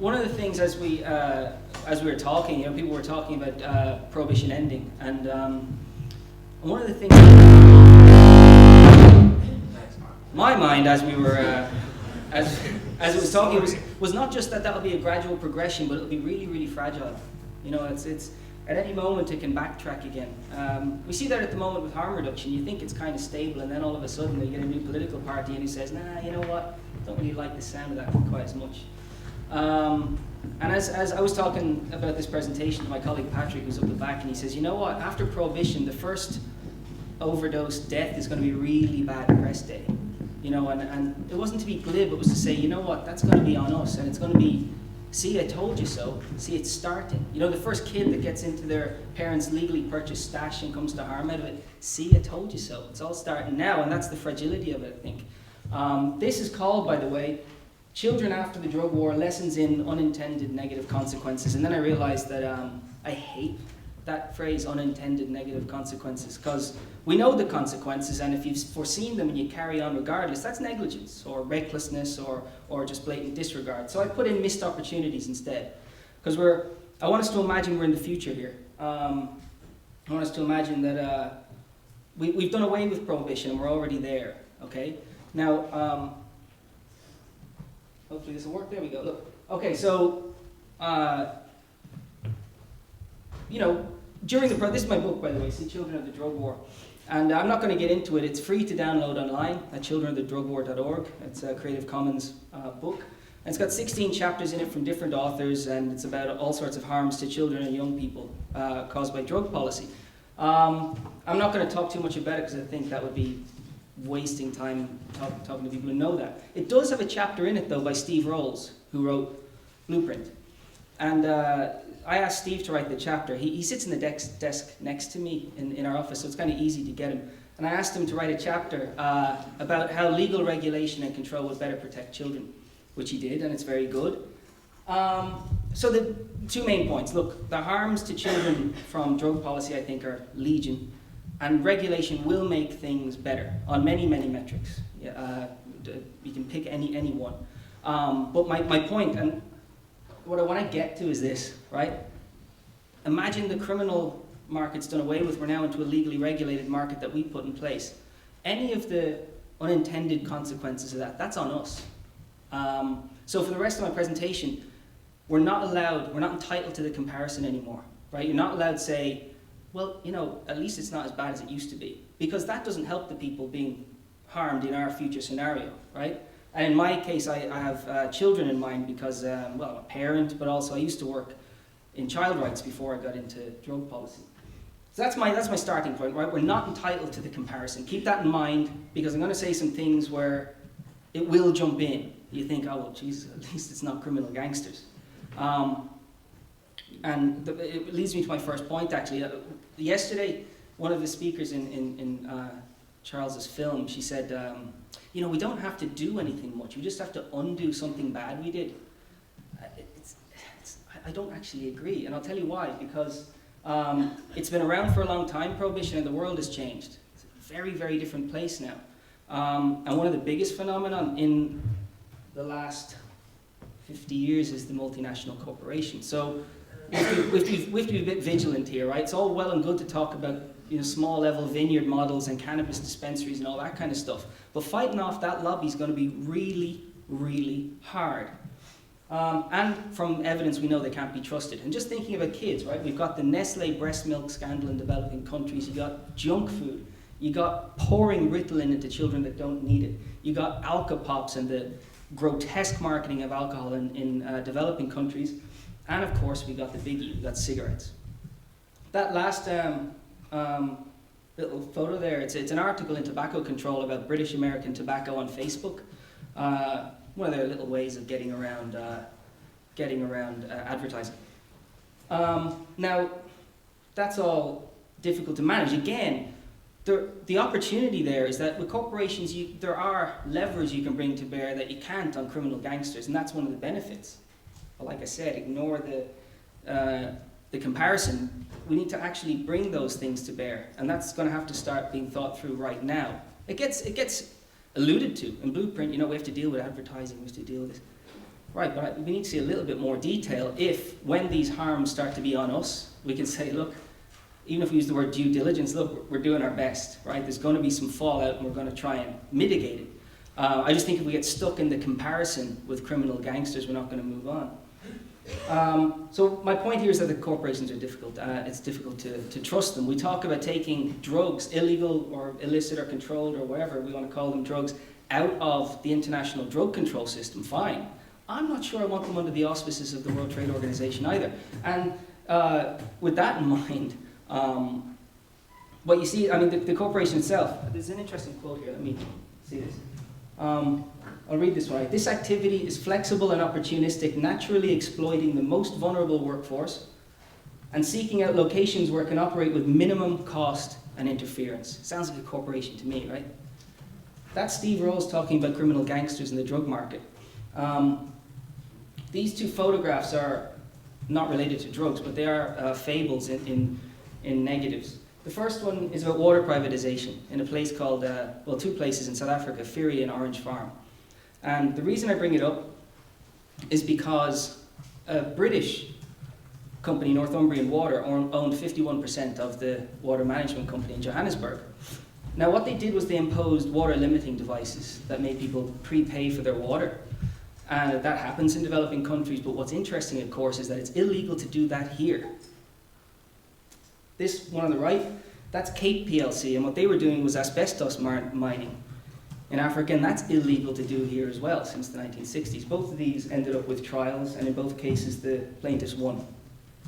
one of the things as we were talking, people were talking about prohibition ending, and one of the things my mind as we were as it was talking was not just that that'll be a gradual progression, but it'll be really, really fragile. It's at any moment it can backtrack again. We see that at the moment with harm reduction. You think it's kind of stable, and then all of a sudden you get a new political party and who says, nah, you know what, don't really like the sound of that quite as much. And as I was talking about this presentation to my colleague Patrick, who's up the back, and he says, you know what, after prohibition, the first overdose death is going to be really bad press day. And it wasn't to be glib, it was to say, you know what, that's going to be on us, and it's going to be, see, I told you so, see, it's starting. The first kid that gets into their parents' legally purchased stash and comes to harm out of it, see, I told you so. It's all starting now, and that's the fragility of it, I think. This is called, by the way, Children After the Drug War, Lessons in Unintended Negative Consequences. And then I realized that I hate that phrase, unintended negative consequences, because we know the consequences, and if you've foreseen them and you carry on regardless, that's negligence or recklessness or just blatant disregard. So I put in missed opportunities instead, because I want us to imagine we're in the future here. I want us to imagine that we've done away with prohibition and we're already there, okay? Now, hopefully this will work. There we go. Look. Okay, so, during this is my book, by the way, See Children of the Drug War. And I'm not going to get into it. It's free to download online at childrenofthedrugwar.org. It's a Creative Commons book. And it's got 16 chapters in it from different authors, and it's about all sorts of harms to children and young people caused by drug policy. I'm not going to talk too much about it because I think that would be wasting time talking to people who know that. It does have a chapter in it, though, by Steve Rolls, who wrote Blueprint. And I asked Steve to write the chapter. He sits in the desk next to me in our office, so it's kind of easy to get him. And I asked him to write a chapter about how legal regulation and control would better protect children, which he did, and it's very good. So the two main points. Look, the harms to children from drug policy, I think, are legion. And regulation will make things better on many, many metrics. You can pick any one. But my point, and what I want to get to is this, right? Imagine the criminal market's done away with. We're now into a legally regulated market that we put in place. Any of the unintended consequences of that, that's on us. So for the rest of my presentation, we're not entitled to the comparison anymore, right? You're not allowed to say, well, at least it's not as bad as it used to be, because that doesn't help the people being harmed in our future scenario, right? And in my case, I have children in mind because, I'm a parent, but also I used to work in child rights before I got into drug policy. So that's my starting point, right? We're not entitled to the comparison. Keep that in mind, because I'm going to say some things where it will jump in. You think, oh, well, Jesus, at least it's not criminal gangsters. It leads me to my first point, actually. Yesterday, one of the speakers in Charles's film, she said, we don't have to do anything much. We just have to undo something bad we did. I don't actually agree, and I'll tell you why. Because it's been around for a long time, prohibition, and the world has changed. It's a very, very different place now. And one of the biggest phenomenon in the last 50 years is the multinational corporation. So we have to be a bit vigilant here, right? It's all well and good to talk about small level vineyard models and cannabis dispensaries and all that kind of stuff. But fighting off that lobby is going to be really, really hard. And from evidence, we know they can't be trusted. And just thinking about kids, right? We've got the Nestle breast milk scandal in developing countries. You got junk food. You got pouring Ritalin into children that don't need it. You got Alka-Pops and the grotesque marketing of alcohol in developing countries. And of course, we got the biggie, we got cigarettes. That last little photo there, it's an article in Tobacco Control about British American tobacco on Facebook. One of their little ways of getting around advertising. Now, that's all difficult to manage. Again, the opportunity there is that with corporations, there are levers you can bring to bear that you can't on criminal gangsters, and that's one of the benefits. But like I said, ignore the comparison. We need to actually bring those things to bear, and that's going to have to start being thought through right now. It gets alluded to in Blueprint. We have to deal with advertising. We have to deal with this. Right, but we need to see a little bit more detail if, when these harms start to be on us, we can say, look, even if we use the word due diligence, look, we're doing our best, right? There's going to be some fallout and we're going to try and mitigate it. I just think if we get stuck in the comparison with criminal gangsters, we're not going to move on. So my point here is that the corporations are difficult. It's difficult to trust them. We talk about taking drugs, illegal or illicit or controlled or whatever we want to call them, drugs, out of the international drug control system. Fine. I'm not sure I want them under the auspices of the World Trade Organization either. And with that in mind, what you see, I mean, the corporation itself, there's an interesting quote here. Let me see this. I'll read this one. This activity is flexible and opportunistic, naturally exploiting the most vulnerable workforce and seeking out locations where it can operate with minimum cost and interference. Sounds like a corporation to me, right? That's Steve Rose talking about criminal gangsters in the drug market. These two photographs are not related to drugs, but they are fables in negatives. The first one is about water privatization in a place called, well, two places in South Africa, Fiery and Orange Farm. And the reason I bring it up is because a British company, Northumbrian Water, owned 51% of the water management company in Johannesburg. Now what they did was they imposed water limiting devices that made people prepay for their water. And that happens in developing countries, but what's interesting, of course, is that it's illegal to do that here. This one on the right, that's Cape PLC, and what they were doing was asbestos mining in Africa, and that's illegal to do here as well since the 1960s. Both of these ended up with trials, and in both cases the plaintiffs won.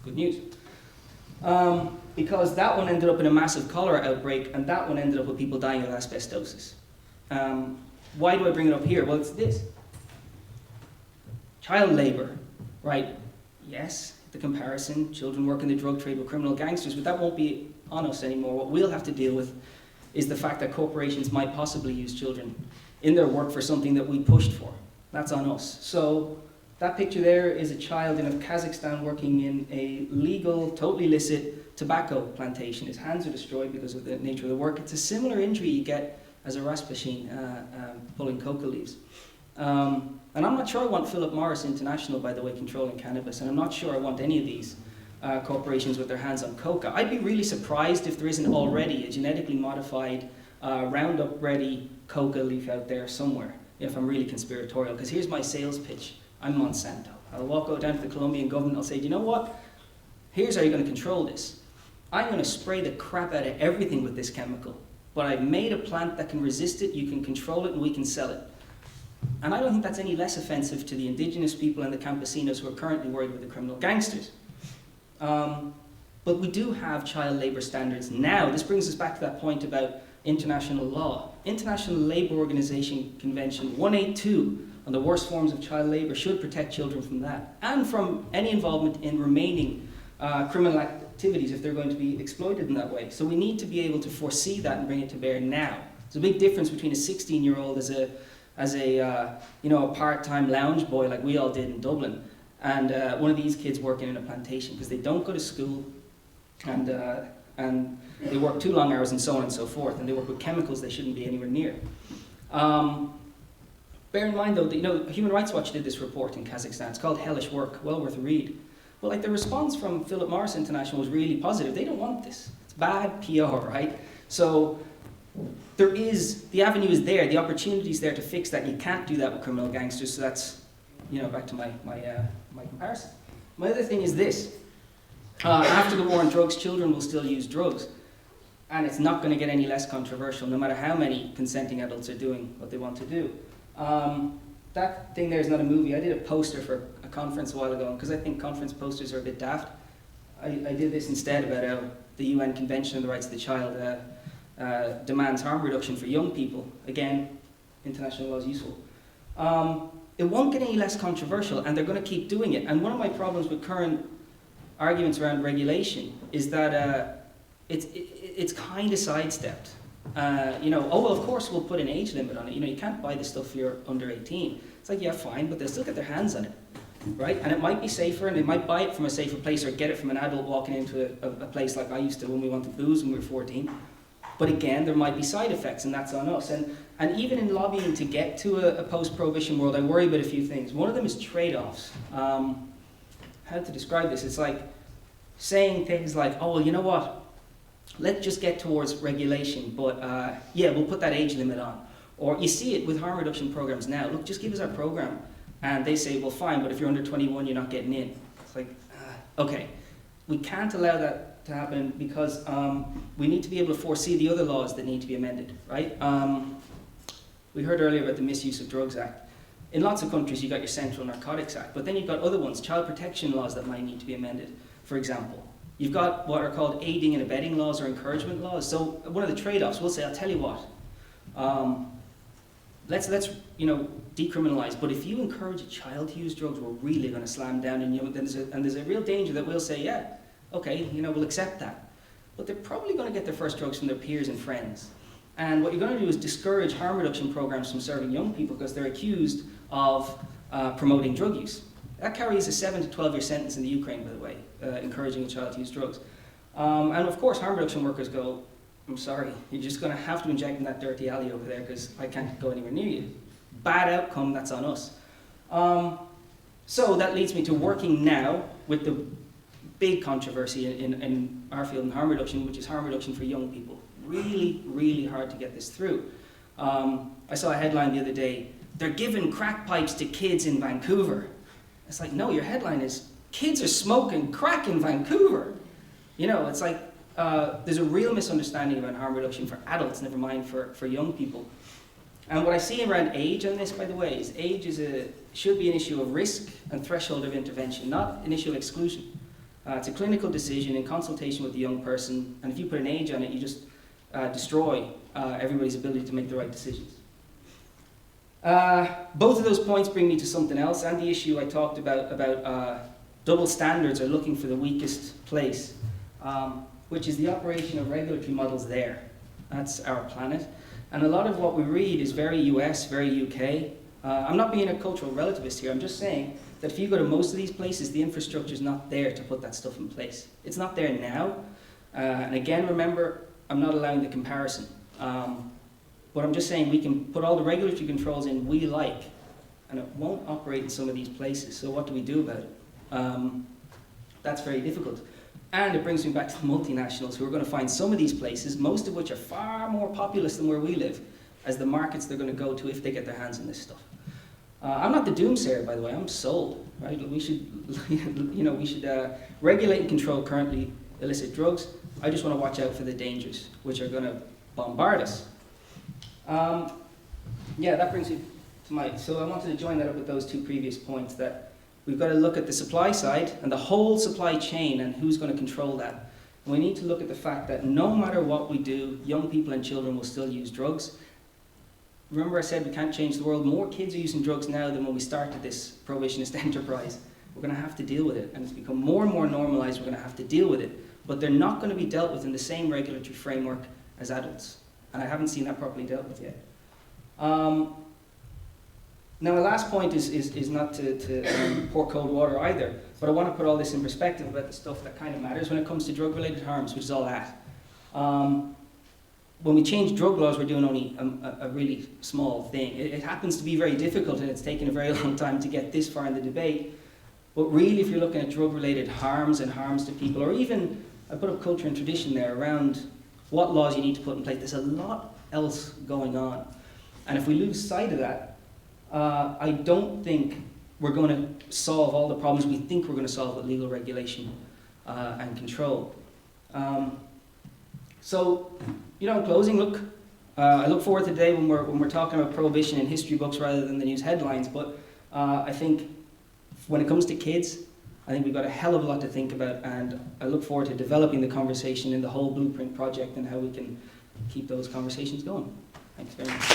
Good news. Because that one ended up in a massive cholera outbreak, and that one ended up with people dying of asbestosis. Why do I bring it up here? Well, it's this. Child labour, right? Yes, the comparison, children work in the drug trade with criminal gangsters, but that won't be on us anymore. What we'll have to deal with is the fact that corporations might possibly use children in their work for something that we pushed for. That's on us. So that picture there is a child in Kazakhstan working in a legal, totally illicit tobacco plantation. His hands are destroyed because of the nature of the work. It's a similar injury you get as a Rasputin pulling coca leaves. And I'm not sure I want Philip Morris International, by the way, controlling cannabis, and I'm not sure I want any of these corporations with their hands on coca. I'd be really surprised if there isn't already a genetically modified Roundup-ready coca leaf out there somewhere, if I'm really conspiratorial, because here's my sales pitch. I'm Monsanto. I'll walk down to the Colombian government and I'll say, do you know what? Here's how you're going to control this. I'm going to spray the crap out of everything with this chemical, but I've made a plant that can resist it, you can control it, and we can sell it. And I don't think that's any less offensive to the indigenous people and the campesinos who are currently worried with the criminal gangsters. But we do have child labour standards now. This brings us back to that point about international law. International Labour Organization Convention 182 on the worst forms of child labour should protect children from that and from any involvement in remaining criminal activities if they're going to be exploited in that way. So we need to be able to foresee that and bring it to bear now. There's a big difference between a 16-year-old as a part-time lounge boy like we all did in Dublin, and one of these kids working in a plantation because they don't go to school, and they work too long hours and so on and so forth, and they work with chemicals they shouldn't be anywhere near. Bear in mind though, that, Human Rights Watch did this report in Kazakhstan. It's called Hellish Work, well worth a read. Well, the response from Philip Morris International was really positive. They don't want this. It's bad PR, right? So the avenue is there, the opportunity is there to fix that. You can't do that with criminal gangsters, so that's, back to my comparison. My other thing is this. After the war on drugs, children will still use drugs. And it's not going to get any less controversial, no matter how many consenting adults are doing what they want to do. That thing there is not a movie. I did a poster for a conference a while ago, because I think conference posters are a bit daft. I did this instead about how the UN Convention on the Rights of the Child demands harm reduction for young people. Again, international law is useful. It won't get any less controversial, and they're going to keep doing it. And one of my problems with current arguments around regulation is that it's kind of sidestepped. Oh, well, of course we'll put an age limit on it. You can't buy this stuff if you're under 18. It's like, yeah, fine, but they'll still get their hands on it, right? And it might be safer, and they might buy it from a safer place or get it from an adult walking into a place like I used to when we wanted booze when we were 14. But again, there might be side effects, and that's on us. And even in lobbying to get to a post-prohibition world, I worry about a few things. One of them is trade-offs. How to describe this? It's like saying things like, oh, well, you know what? Let's just get towards regulation, but yeah, we'll put that age limit on. Or you see it with harm reduction programs now. Look, just give us our program. And they say, well, fine, but if you're under 21, you're not getting in. It's like, okay. We can't allow that to happen because we need to be able to foresee the other laws that need to be amended, right? We heard earlier about the Misuse of Drugs Act. In lots of countries, you've got your Central Narcotics Act, but then you've got other ones, child protection laws that might need to be amended, for example. You've got what are called aiding and abetting laws or encouragement laws. So one of the trade-offs, we'll say, I'll tell you what, let's decriminalize, but if you encourage a child to use drugs, we're really going to slam down on you, and there's a real danger that we'll say, yeah, okay, we'll accept that. But they're probably going to get their first drugs from their peers and friends. And what you're going to do is discourage harm reduction programs from serving young people because they're accused of promoting drug use. That carries a 7 to 12-year sentence in the Ukraine, by the way, encouraging a child to use drugs. And of course, harm reduction workers go, I'm sorry, you're just going to have to inject in that dirty alley over there because I can't go anywhere near you. Bad outcome, that's on us. So that leads me to working now with the big controversy in our field in harm reduction, which is harm reduction for young people. Really, really hard to get this through. I saw a headline the other day, they're giving crack pipes to kids in Vancouver. It's like, no, your headline is, kids are smoking crack in Vancouver. It's like, there's a real misunderstanding about harm reduction for adults, never mind for young people. And what I see around age on this, by the way, is age should be an issue of risk and threshold of intervention, not an issue of exclusion. It's a clinical decision in consultation with the young person, and if you put an age on it, you just destroy everybody's ability to make the right decisions. Both of those points bring me to something else, and the issue I talked about double standards or looking for the weakest place, which is the operation of regulatory models there. That's our planet. And a lot of what we read is very US, very UK. I'm not being a cultural relativist here, I'm just saying that if you go to most of these places, the infrastructure is not there to put that stuff in place. It's not there now. And again, remember, I'm not allowing the comparison. But I'm just saying we can put all the regulatory controls in we like, and it won't operate in some of these places. So what do we do about it? That's very difficult. And it brings me back to the multinationals who are going to find some of these places, most of which are far more populous than where we live, as the markets they're going to go to if they get their hands on this stuff. I'm not the doomsayer, by the way. I'm sold. Right? We should, regulate and control currently illicit drugs. I just want to watch out for the dangers, which are going to bombard us. Yeah, that brings me to so I wanted to join that up with those two previous points, that we've got to look at the supply side and the whole supply chain and who's going to control that. And we need to look at the fact that no matter what we do, young people and children will still use drugs. Remember I said we can't change the world. More kids are using drugs now than when we started this prohibitionist enterprise. We're going to have to deal with it, and it's become more and more normalized. We're going to have to deal with it, but they're not going to be dealt with in the same regulatory framework as adults, and I haven't seen that properly dealt with yet. Now, my last point is not to pour cold water either, but I want to put all this in perspective about the stuff that kind of matters when it comes to drug-related harms, which is all that. When we change drug laws, we're doing only a really small thing. It happens to be very difficult, and it's taken a very long time to get this far in the debate. But really, if you're looking at drug-related harms and harms to people, or even, I put up culture and tradition there around what laws you need to put in place, there's a lot else going on. And if we lose sight of that, I don't think we're going to solve all the problems we think we're going to solve with legal regulation and control. So, in closing, look, I look forward to the day when we're talking about prohibition in history books rather than the news headlines. But I think when it comes to kids, I think we've got a hell of a lot to think about, and I look forward to developing the conversation in the whole Blueprint project and how we can keep those conversations going. Thanks very much.